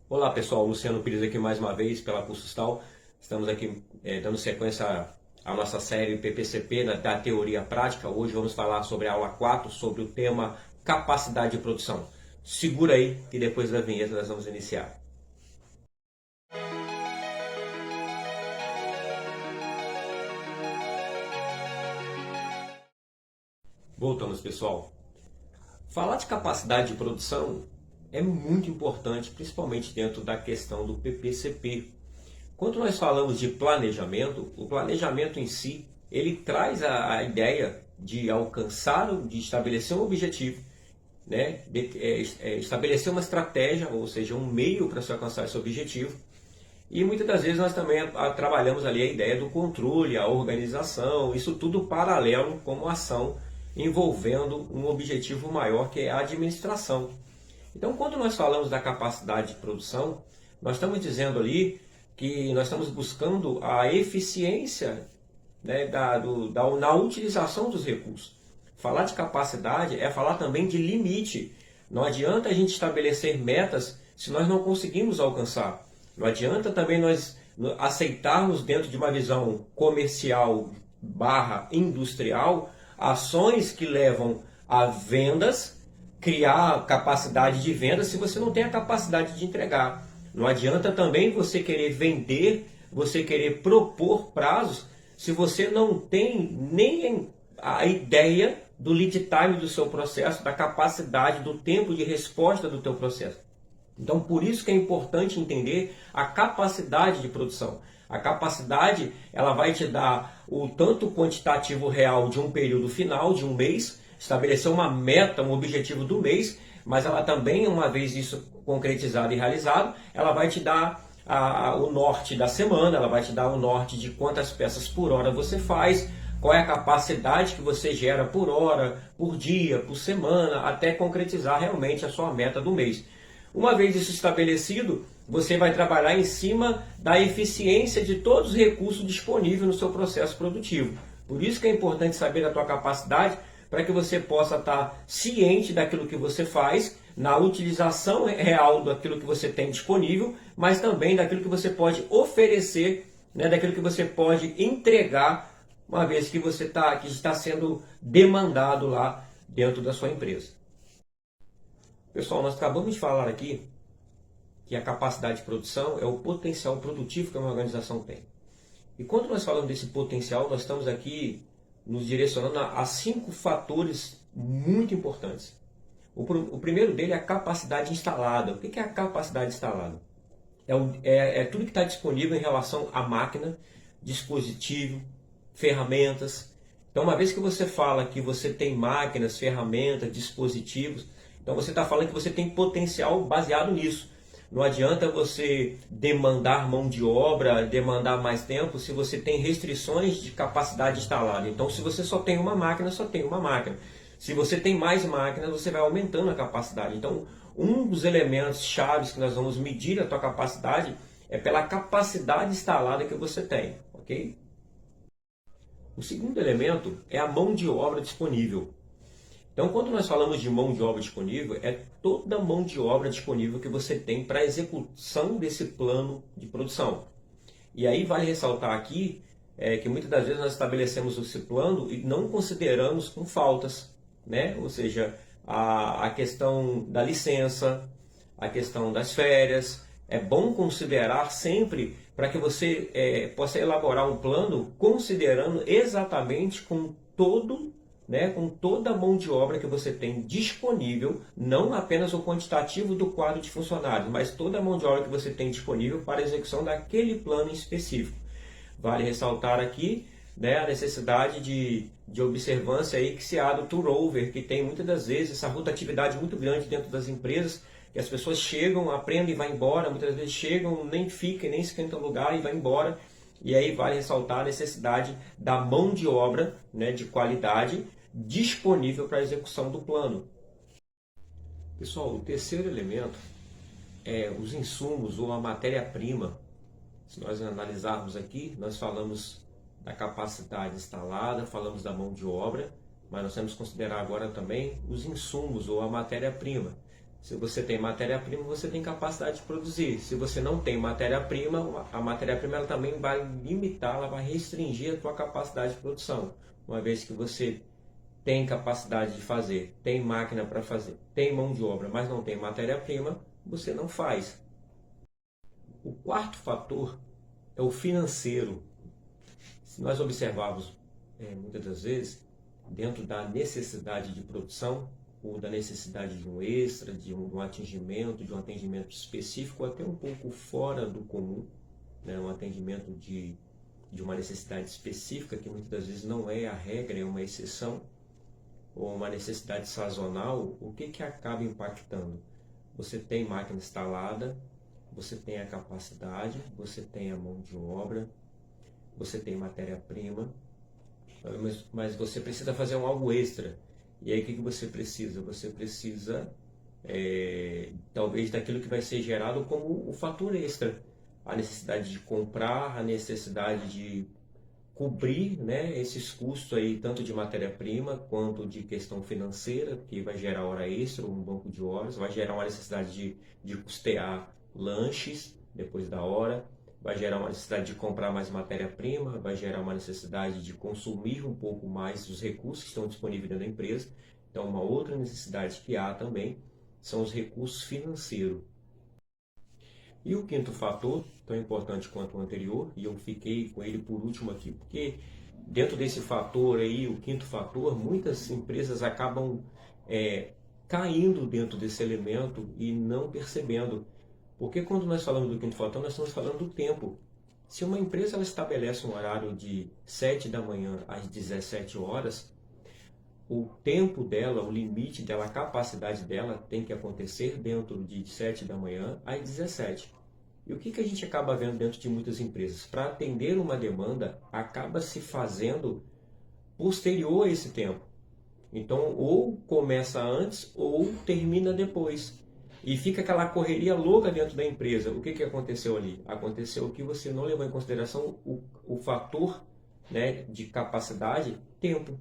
Olá pessoal, Luciano Pires aqui mais uma vez pela Cursustal. Estamos aqui dando sequência à nossa série PPCP da teoria prática. Hoje vamos falar sobre a aula 4, sobre o tema capacidade de produção. Segura aí que depois da vinheta nós vamos iniciar. Voltamos pessoal. Falar de capacidade de produção é muito importante, principalmente dentro da questão do PPCP. Quando nós falamos de planejamento, o planejamento em si, ele traz a ideia de alcançar, de estabelecer um objetivo, né? Estabelecer uma estratégia, ou seja, um meio para se alcançar esse objetivo. E muitas das vezes nós também trabalhamos ali a ideia do controle, a organização, isso tudo paralelo como ação envolvendo um objetivo maior que é a administração. Então, quando nós falamos da capacidade de produção, nós estamos dizendo ali que nós estamos buscando a eficiência, né, na utilização dos recursos. Falar de capacidade é falar também de limite. Não adianta a gente estabelecer metas se nós não conseguimos alcançar. Não adianta também nós aceitarmos dentro de uma visão comercial barra industrial ações que levam a vendas, criar capacidade de venda se você não tem a capacidade de entregar. Não adianta também você querer vender, você querer propor prazos, se você não tem nem a ideia do lead time do seu processo, da capacidade, do tempo de resposta do teu processo. Então, por isso que é importante entender a capacidade de produção. A capacidade, ela vai te dar o tanto quantitativo real de um período final, de um mês, estabelecer uma meta, um objetivo do mês, mas ela também, uma vez isso concretizado e realizado, ela vai te dar o norte da semana, ela vai te dar o norte de quantas peças por hora você faz, qual é a capacidade que você gera por hora, por dia, por semana, até concretizar realmente a sua meta do mês. Uma vez isso estabelecido, você vai trabalhar em cima da eficiência de todos os recursos disponíveis no seu processo produtivo. Por isso que é importante saber a tua capacidade, para que você possa estar ciente daquilo que você faz, na utilização real daquilo que você tem disponível, mas também daquilo que você pode oferecer, né, daquilo que você pode entregar, uma vez que você que está sendo demandado lá dentro da sua empresa. Pessoal, nós acabamos de falar aqui que a capacidade de produção é o potencial produtivo que uma organização tem. E quando nós falamos desse potencial, nós estamos aqui nos direcionando a 5 fatores muito importantes. O primeiro dele é a capacidade instalada. O que é a capacidade instalada? É tudo que está disponível em relação à máquina, dispositivo, ferramentas. Então, uma vez que você fala que você tem máquinas, ferramentas, dispositivos, então você está falando que você tem potencial baseado nisso. Não adianta você demandar mão de obra, demandar mais tempo, se você tem restrições de capacidade instalada. Então, se você só tem uma máquina, só tem uma máquina. Se você tem mais máquinas, você vai aumentando a capacidade. Então, um dos elementos chaves que nós vamos medir a tua capacidade é pela capacidade instalada que você tem, ok? O segundo elemento é a mão de obra disponível. Então, quando nós falamos de mão de obra disponível, é toda a mão de obra disponível que você tem para a execução desse plano de produção. E aí vale ressaltar aqui que muitas das vezes nós estabelecemos esse plano e não consideramos com faltas, né? Ou seja, a questão da licença, a questão das férias. É bom considerar sempre para que você possa elaborar um plano considerando exatamente com todo, né, com toda a mão de obra que você tem disponível, não apenas o quantitativo do quadro de funcionários, mas toda a mão de obra que você tem disponível para a execução daquele plano específico. Vale ressaltar aqui, né, a necessidade de observância aí que se há do turnover, que tem muitas das vezes essa rotatividade muito grande dentro das empresas, que as pessoas chegam, aprendem e vão embora, muitas vezes chegam, nem ficam, nem esquentam lugar e vão embora. E aí vale ressaltar a necessidade da mão de obra, né, de qualidade disponível para a execução do plano. Pessoal, o terceiro elemento é os insumos ou a matéria-prima. Se nós analisarmos aqui, nós falamos da capacidade instalada, falamos da mão de obra, mas nós temos que considerar agora também os insumos ou a matéria-prima. Se você tem matéria-prima, você tem capacidade de produzir. Se você não tem matéria-prima, a matéria-prima ela também vai limitar, ela vai restringir a tua capacidade de produção. Uma vez que você tem capacidade de fazer, tem máquina para fazer, tem mão de obra, mas não tem matéria-prima, você não faz. O quarto fator é o financeiro. Se nós observarmos muitas das vezes, dentro da necessidade de produção, ou da necessidade de um extra, de um atingimento, de um atendimento específico, até um pouco fora do comum, né? Um atendimento de uma necessidade específica, que muitas das vezes não é a regra, é uma exceção, ou uma necessidade sazonal, o que acaba impactando? Você tem máquina instalada, você tem a capacidade, você tem a mão de obra, você tem matéria-prima, mas você precisa fazer algo extra. E aí o que você precisa? Você precisa talvez daquilo que vai ser gerado como o fator extra. A necessidade de comprar, a necessidade de cobrir, né, esses custos aí, tanto de matéria-prima quanto de questão financeira, que vai gerar hora extra, um banco de horas, vai gerar uma necessidade de custear lanches depois da hora, vai gerar uma necessidade de comprar mais matéria-prima, vai gerar uma necessidade de consumir um pouco mais dos recursos que estão disponíveis dentro da empresa. Então, uma outra necessidade que há também são os recursos financeiros. E o quinto fator, tão importante quanto o anterior, e eu fiquei com ele por último aqui, porque dentro desse fator aí, o quinto fator, muitas empresas acabam caindo dentro desse elemento e não percebendo. Porque quando nós falamos do quinto fator, nós estamos falando do tempo. Se uma empresa ela estabelece um horário de 7 da manhã às 17 horas, o tempo dela, o limite dela, a capacidade dela tem que acontecer dentro de 7 da manhã às 17. E o que a gente acaba vendo dentro de muitas empresas? Para atender uma demanda, acaba se fazendo posterior a esse tempo. Então, ou começa antes ou termina depois. E fica aquela correria louca dentro da empresa. O que aconteceu ali? Aconteceu que você não levou em consideração o fator, né, de capacidade, tempo.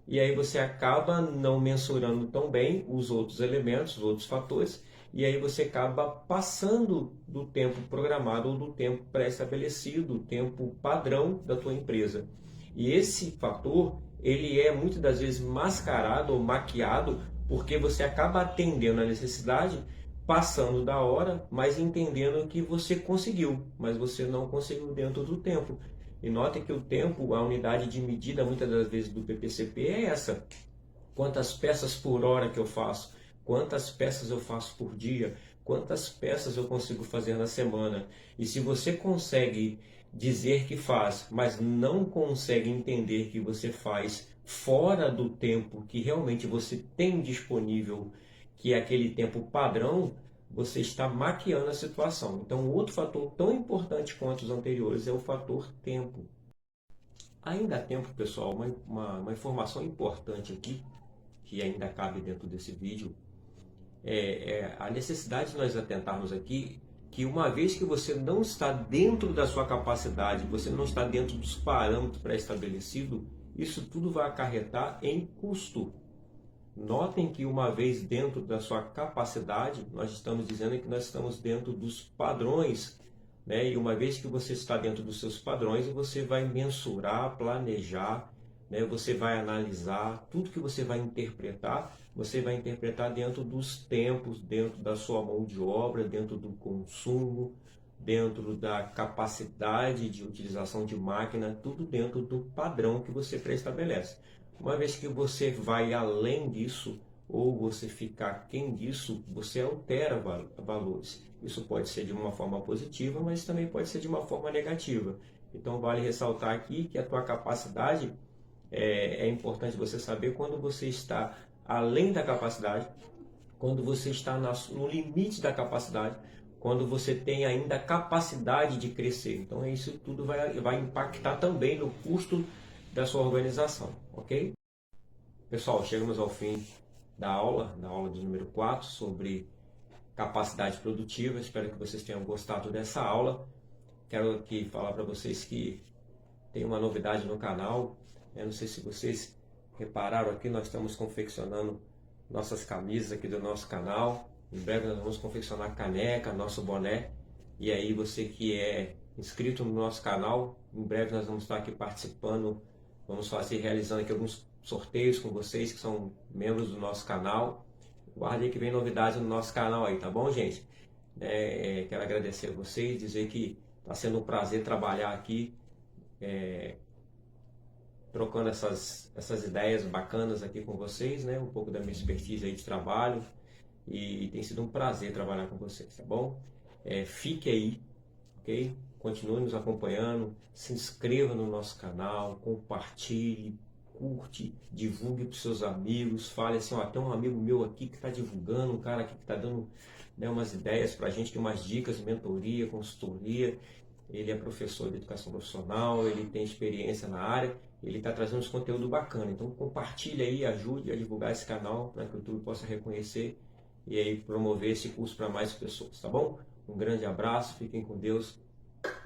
E aí você acaba não mensurando tão bem os outros elementos, os outros fatores, e aí você acaba passando do tempo programado ou do tempo pré-estabelecido, o tempo padrão da tua empresa. E esse fator, ele é muitas das vezes mascarado ou maquiado porque você acaba atendendo a necessidade, passando da hora, mas entendendo que você conseguiu, mas você não conseguiu dentro do tempo. E note que o tempo, a unidade de medida muitas das vezes do PPCP é essa. Quantas peças por hora que eu faço? Quantas peças eu faço por dia? Quantas peças eu consigo fazer na semana? E se você consegue dizer que faz, mas não consegue entender que você faz fora do tempo que realmente você tem disponível, que é aquele tempo padrão, você está maquiando a situação. Então, outro fator tão importante quanto os anteriores é o fator tempo. Ainda há tempo, pessoal, uma informação importante aqui, que ainda cabe dentro desse vídeo, é a necessidade de nós atentarmos aqui que uma vez que você não está dentro da sua capacidade, você não está dentro dos parâmetros pré-estabelecidos, isso tudo vai acarretar em custo. Notem que uma vez dentro da sua capacidade, nós estamos dizendo que nós estamos dentro dos padrões, né? E uma vez que você está dentro dos seus padrões, você vai mensurar, planejar, né? Você vai analisar, tudo que você vai interpretar dentro dos tempos, dentro da sua mão de obra, dentro do consumo, dentro da capacidade de utilização de máquina, tudo dentro do padrão que você pré-estabelece. Uma vez que você vai além disso, ou você fica aquém disso, você altera valores. Isso pode ser de uma forma positiva, mas também pode ser de uma forma negativa. Então vale ressaltar aqui que a tua capacidade é importante você saber quando você está além da capacidade, quando você está no limite da capacidade, quando você tem ainda capacidade de crescer. Então isso tudo vai impactar também no custo da sua organização, ok? Pessoal, chegamos ao fim da aula de número 4 sobre capacidade produtiva. Espero que vocês tenham gostado dessa aula. Quero aqui falar para vocês que tem uma novidade no canal. Eu não sei se vocês repararam aqui, nós estamos confeccionando nossas camisas aqui do nosso canal. Em breve nós vamos confeccionar caneca, nosso boné. E aí você que é inscrito no nosso canal, em breve nós vamos estar aqui participando, vamos fazer, realizando aqui alguns sorteios com vocês que são membros do nosso canal. Guardem que vem novidades no nosso canal aí, tá bom, gente? Quero agradecer a vocês, dizer que está sendo um prazer trabalhar aqui, trocando essas ideias bacanas aqui com vocês, né? Um pouco da minha expertise aí de trabalho, e tem sido um prazer trabalhar com vocês, tá bom? Fique aí, ok? Continue nos acompanhando, se inscreva no nosso canal, compartilhe, curte, divulgue para os seus amigos, fale assim, ó, tem um amigo meu aqui que está divulgando, um cara aqui que está dando, né, umas ideias para a gente, umas dicas, mentoria, consultoria. Ele é professor de educação profissional, ele tem experiência na área, ele está trazendo uns conteúdo bacana. Então compartilhe aí, ajude a divulgar esse canal para que o YouTube possa reconhecer e aí promover esse curso para mais pessoas, tá bom? Um grande abraço, fiquem com Deus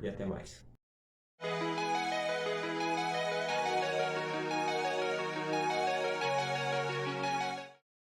e até mais.